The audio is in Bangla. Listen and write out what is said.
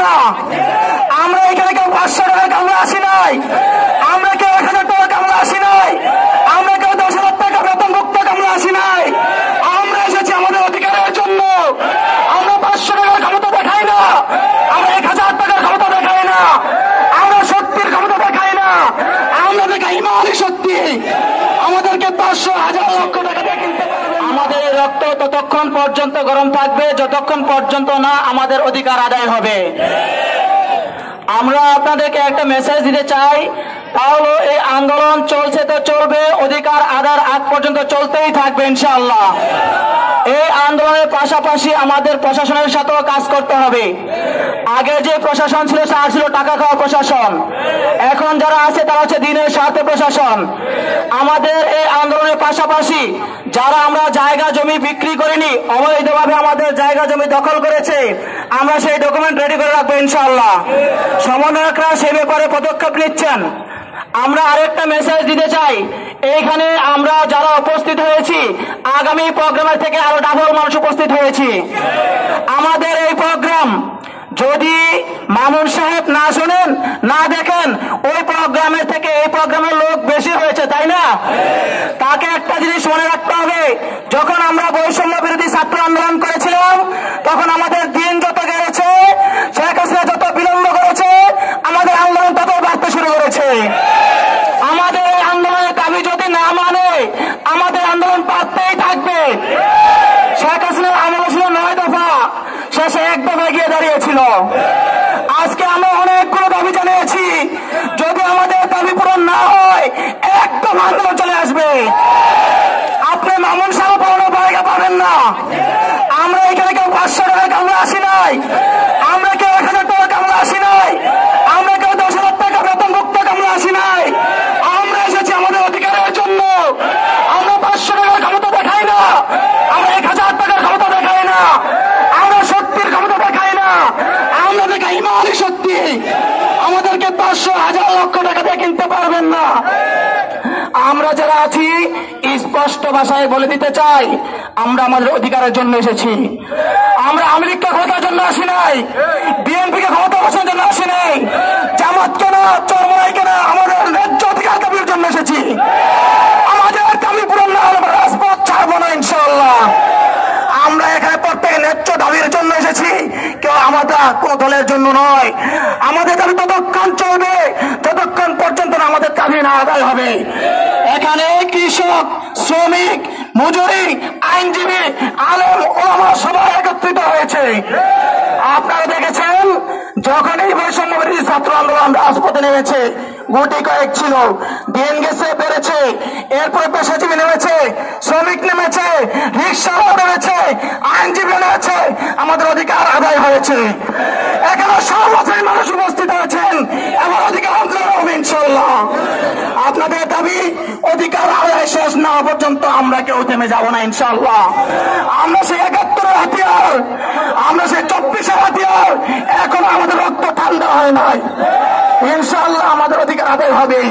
না। আমরা এখানে কেউ 500 টাকা কামড়ে আসি নাই, আমরা কেউ 1000 টাকা কামড়ে আসি নাই, আমরা কেউ 10,000 টাকা বেতনভুক্ত কামড়ে আসি নাই। আমরা এসেছি আমাদের অধিকারের জন্য। আমরা 500 টাকার ক্ষমতা দেখাই না, আমরা 1000 টাকার ক্ষমতা দেখাই না, আমরা শক্তির ক্ষমতা দেখাই না, আমরা দেখাই ইমানি শক্তি। আমাদেরকে 500, 1000, লক্ষ টাকা দিয়ে কিনতে পারবে। আমাদের রক্ত ততক্ষণ পর্যন্ত গরম থাকবে যতক্ষণ পর্যন্ত না আমাদের অধিকার আদায় হবে। আমরা আপনাদেরকে একটা মেসেজ দিতে চাই, তাহলে এই আন্দোলন চলছে তো চলবে, অধিকার আদায়ের আগ পর্যন্ত চলতেই থাকবে ইনশাআল্লাহ। এই আন্দোলনের পাশাপাশি আমাদের প্রশাসনের সাথেও কাজ করতে হবে। আগে যে প্রশাসন ছিল তারা ছিল টাকা খাওয়া প্রশাসন, এখন যারা আছে তারা হচ্ছে দিনের স্বার্থে প্রশাসন। আমাদের এই আন্দোলনের পাশাপাশি যারা আমরা জায়গা জমি বিক্রি করিনি, অবৈধভাবে আমাদের জায়গা জমি দখল করেছে, আমরা সেই ডকুমেন্ট রেডি করে রাখবো ইনশাআল্লাহ। সমন্বয়করা সেই ব্যাপারে পদক্ষেপ নিচ্ছেন। আমরা আরেকটা মেসেজ দিতে চাই, এইখানে আমরা যারা উপস্থিত হয়েছি আগামী প্রোগ্রামের থেকে আরো ডাবল মানুষ উপস্থিত হয়েছি। আমাদের এই প্রোগ্রাম যদি মামুন সাহেব না শোনেন, না দেখেন, ওই প্রোগ্রামের থেকে এই প্রোগ্রামের লোক বেশি হয়েছে, তাই না? তাকে একটা জিনিস মনে রাখতে হবে, যখন আমরা বৈষম্য বিরোধী ছাত্র আন্দোলন করেছিলাম তখন আমাদের দিন যত গেছে, শেখ হাসিনা যত বিলম্ব করেছে, আমাদের আন্দোলন তত বাড়তে শুরু করেছে। আমাদের এই আন্দোলনের দাবি যদি না মানে আমাদের আন্দোলন বাড়তেই থাকবে। শেখ হাসিনার আমল ছিল 9 দফা, শেষে 1 দফায় গিয়ে দাঁড়িয়েছিল। আজকে আমরা অনেকগুলো দাবি জানিয়েছি, যদি আমাদের দাবি পূরণ না হয় একদম আন্দোলন চলে আসবে। আপনি মামুন সাহেব কোনো জায়গা পাবেন না। আমরা এখানে কেউ 500 টাকা কামড়ে আসি নাই, আমরা কেউ 1000 টাকা কামড়ে আসি নাই, আমরা কেউ 10,000 টাকা বেতনভুক্ত কামড়ে আসি নাই। আমরা এসেছি আমাদের অধিকারের জন্য। আমরা 500 টাকার ক্ষমতা দেখাই না, আমরা 1000 টাকার ক্ষমতা দেখাই না, আমরা শক্তির ক্ষমতা দেখাই না, আমরা দেখাই ইমানি শক্তি। আমাদেরকে 500, 1000, লক্ষ টাকা দিয়ে কিনতে পারবেন না। আমরা যারা আছি স্পষ্ট ভাষায় বলে দিতে চাই, আমরা আমাদের অধিকারের জন্য এসেছি। আমরা আমেরিকা ক্ষমতার জন্য আসি নাই, বিএনপিকে ক্ষমতা বসানোর জন্য আসি নাই, জামাতকে না, চরমনাইকে না, আমাদের ন্যায্য অধিকার দাবির জন্য এসেছি। আমাদের দাবি পূরণ না হলে রাজপথ ছাড়বো না ইনশাআল্লাহ। আমরা এখানে প্রত্যেক ন্যায্য দাবির জন্য এসেছি, কেউ আমাদের কোন দলের জন্য নয়। আমাদের দাবি ততক্ষণ চলবে ততক্ষণ পর্যন্ত আমাদের দাবি না আদায় হবে। এখানে কৃষক, শ্রমিক, মজুরি, আইনজীবী, আলেম, ওলামা সবাই একত্রিত হয়েছে। আপনারা দেখেছেন যখন এই বৈষম্য বিরোধী ছাত্র আন্দোলন রাজপথে নেমেছে, গুটি কয়েক ছিল, দিন গেছে বেড়েছে, এরপরে পেশাজীবী নেমেছে, শ্রমিক নেমেছে, রিক্সাওয়ালা নেমেছে, আইনজীবী নেমেছে, আমাদের অধিকার আদায় হয়েছে। এখানে সব শ্রেণীর মানুষ উপস্থিত হয়েছেন, এবার অধিকার আন্দোলন হবে ইনশাআল্লাহ। আপনাদের দাবি অধিকার আদায় শেষ না পর্যন্ত আমরা কেউ থেমে যাব না ইনশাআল্লাহ। আমরা সেই 71-এর হাতিয়ার, আমরা সেই 24-এর হাতিয়ার, এখন আমাদের রক্ত ঠান্ডা হয় নাই। ইনশাআল্লাহ আমাদের অধিকার আদায় হবে।